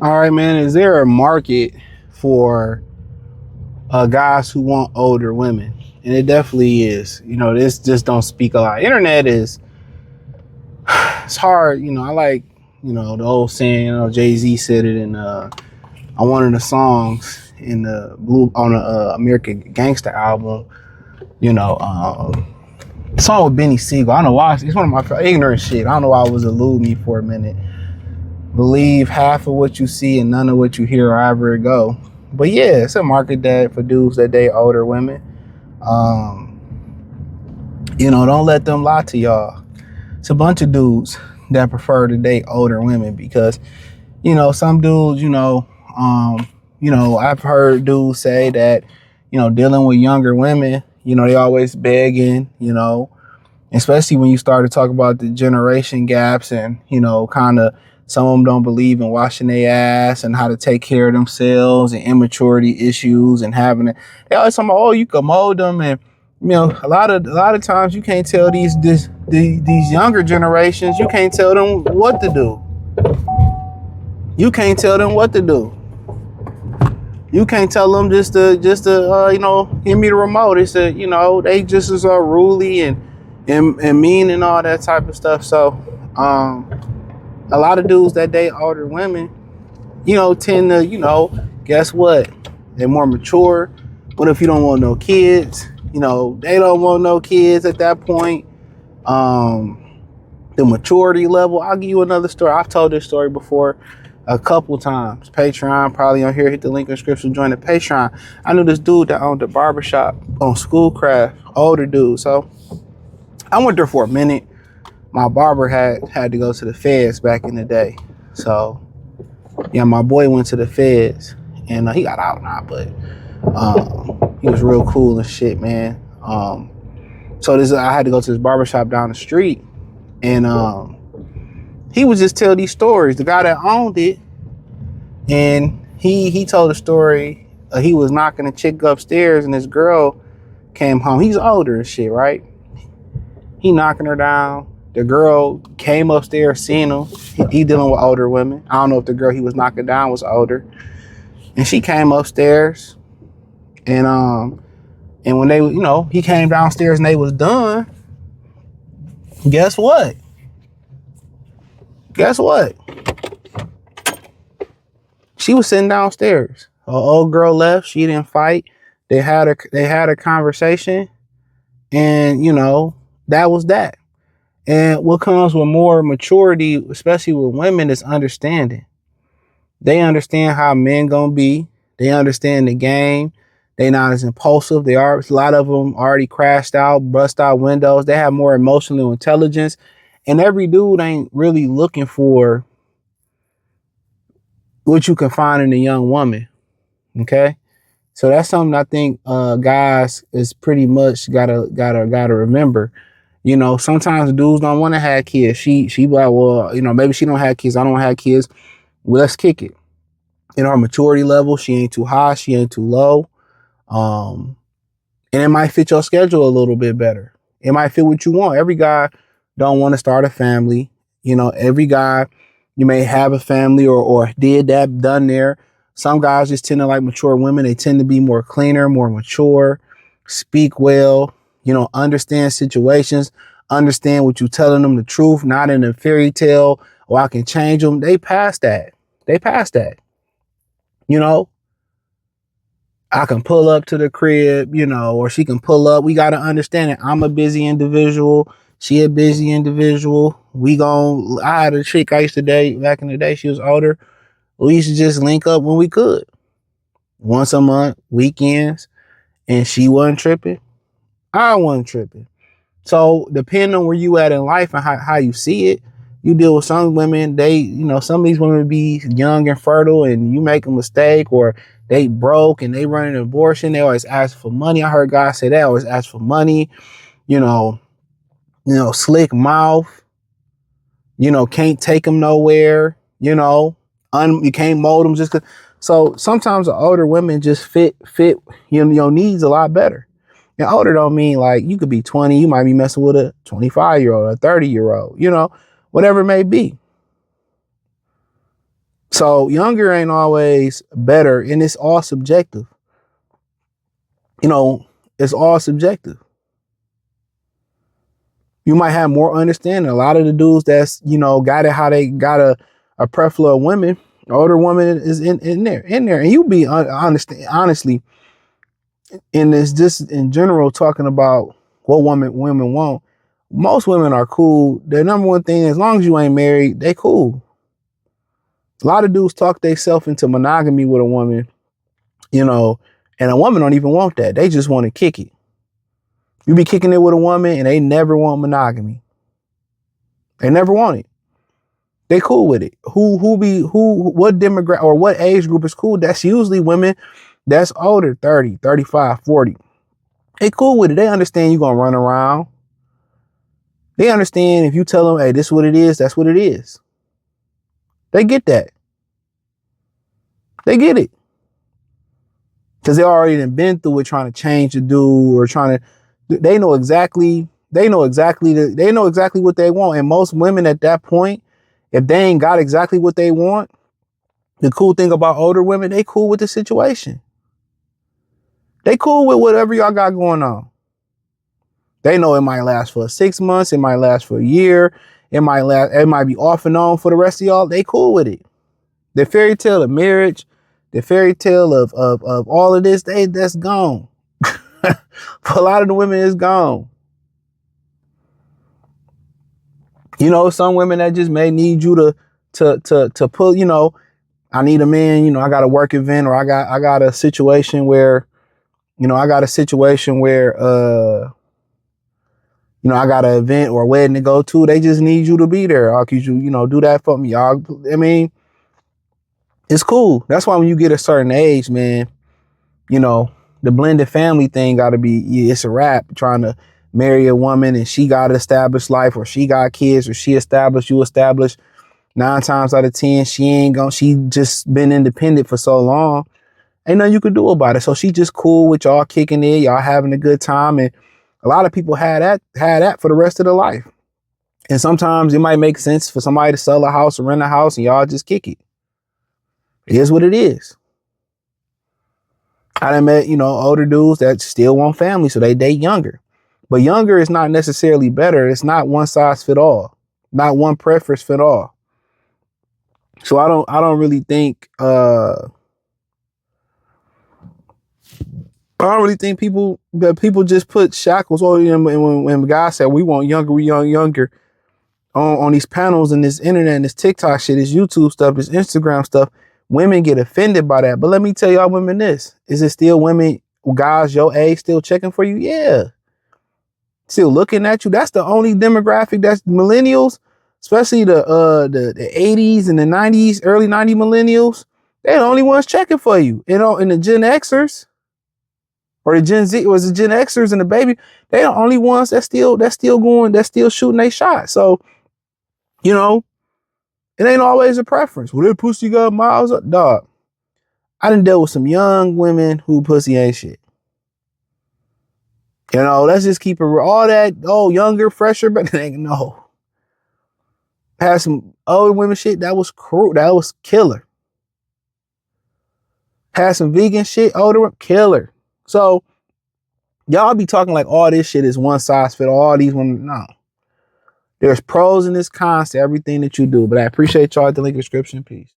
All right, man. Is there a market for guys who want older women? And it definitely is. This just don't speak a lot. Internet is it's hard. I like the old saying. Jay-Z said it in on one of the songs in the blue on the American Gangster album. Song with Benny Siegel. I don't know why. It's one of my ignorant shit. I don't know why it was eluding me for a minute. Believe half of what you see and none of what you hear, however it go. But yeah, it's a market that for dudes that date older women. Don't let them lie to y'all. It's a bunch of dudes that prefer to date older women because, some dudes, I've heard dudes say that, dealing with younger women, they always begging, especially when you start to talk about the generation gaps and, kind of some of them don't believe in washing their ass and how to take care of themselves and immaturity issues and having it. They always talking about, oh, you can mold them. And, a lot of times you can't tell these younger generations, you can't tell them what to do. You can't tell them what to do. You can't tell them just to give me the remote. It's they just as unruly and mean and all that type of stuff. So, a lot of dudes that date older women, tend to, guess what? They're more mature. What if you don't want no kids? They don't want no kids at that point. The maturity level. I'll give you another story. I've told this story before a couple times. Patreon, probably on here. Hit the link in the description. Join the Patreon. I knew this dude that owned a barbershop on Schoolcraft. Older dude. So I went there for a minute. My barber had to go to the feds back in the day. So, yeah, my boy went to the feds. And he got out now, but he was real cool and shit, man. So I had to go to this barbershop down the street. And he would just tell these stories. The guy that owned it, and he told a story. He was knocking a chick upstairs, and this girl came home. He's older and shit, right? He knocking her down. The girl came upstairs, seen him. He dealing with older women. I don't know if the girl he was knocking down was older. And she came upstairs, and when they, he came downstairs and they was done. Guess what? She was sitting downstairs. Her old girl left. She didn't fight. They had a conversation, and that was that. And what comes with more maturity, especially with women, is understanding. They understand how men gonna be. They understand the game. They not as impulsive. A lot of them already crashed out, bust out windows. They have more emotional intelligence. And every dude ain't really looking for what you can find in a young woman. Okay? So that's something I think guys is pretty much gotta remember. Sometimes dudes don't want to have kids. She be like, well, maybe she don't have kids. I don't have kids. Well, let's kick it. In our maturity level, she ain't too high. She ain't too low. And it might fit your schedule a little bit better. It might fit what you want. Every guy don't want to start a family. Every guy, you may have a family or did that, done there. Some guys just tend to like mature women. They tend to be more cleaner, more mature, speak well, understand situations, understand what you're telling them the truth, not in a fairy tale, or I can change them. They pass that. I can pull up to the crib, or she can pull up. We got to understand it. I'm a busy individual. She a busy individual. I had a chick I used to date back in the day. She was older. We used to just link up when we could. Once a month, weekends. And she wasn't tripping. I wasn't tripping. So depending on where you at in life and how you see it, you deal with some women, some of these women be young and fertile and you make a mistake or they broke and they run an abortion. They always ask for money. I heard guys say they always ask for money, slick mouth, can't take them nowhere, you can't mold them just 'cause. So sometimes the older women just fit your needs a lot better. And older don't mean like you could be 20, you might be messing with a 25-year-old, a 30-year-old, whatever it may be. So younger ain't always better, and it's all subjective. You know, it's all subjective. You might have more understanding. A lot of the dudes that's, got it how they got a preference of women, older woman is in there. And you be honestly, and it's just in general talking about what women want. Most women are cool. The number one thing, as long as you ain't married, they cool. A lot of dudes talk themselves into monogamy with a woman, and a woman don't even want that. They just want to kick it. You be kicking it with a woman and they never want monogamy. They never want it. They cool with it. What demographic or what age group is cool? That's usually women that's older, 30, 35, 40. They cool with it. They understand you're going to run around. They understand if you tell them, hey, this is what it is, that's what it is. They get that. They get it. Because they already done been through it trying to change the dude or they know exactly what they want. And most women at that point, if they ain't got exactly what they want, the cool thing about older women, they cool with the situation. They cool with whatever y'all got going on. They know it might last for 6 months, it might last for a year, it might be off and on for the rest of y'all. They cool with it. The fairy tale of marriage, the fairy tale of all of this, that's gone. For a lot of the women, it's gone. Some women that just may need you to pull, I need a man, I got a work event, or I got a situation where, I got an event or a wedding to go to. They just need you to be there. Or could you, do that for me, y'all? I mean, it's cool. That's why when you get a certain age, man, the blended family thing got to be, it's a wrap. Trying to marry a woman and she got established life, or she got kids, or she established, you established. 9 times out of 10, she just been independent for so long. Ain't nothing you could do about it. So she just cool with y'all kicking it, y'all having a good time. And a lot of people had that for the rest of their life. And sometimes it might make sense for somebody to sell a house or rent a house and y'all just kick it. It is what it is. I done met, older dudes that still want family, so they date younger. But younger is not necessarily better. It's not one size fit all. Not one preference fit all. So I don't really think people just put shackles on them. And when guys said we want younger on these panels and this internet and this TikTok shit, this YouTube stuff, this Instagram stuff, women get offended by that. But let me tell y'all women this. Is it still women, guys your age still checking for you? Yeah. Still looking at you. That's the only demographic, that's millennials, especially the 80s and the 90s, early 90s millennials. They're the only ones checking for you. And the Gen Xers or the Gen Z, was the Gen Xers and the baby, they're the only ones that's still shooting their shot. So, it ain't always a preference. Well, their pussy got miles up. Dog, I done dealt with some young women who pussy ain't shit. Let's just keep it all that, younger, fresher, but no. Had some older women shit, that was cruel. That was killer. Had some vegan shit, older, killer. So, y'all be talking like all this shit is one size fit all these women. No. There's pros and there's cons to everything that you do. But I appreciate y'all at the link in the description. Peace.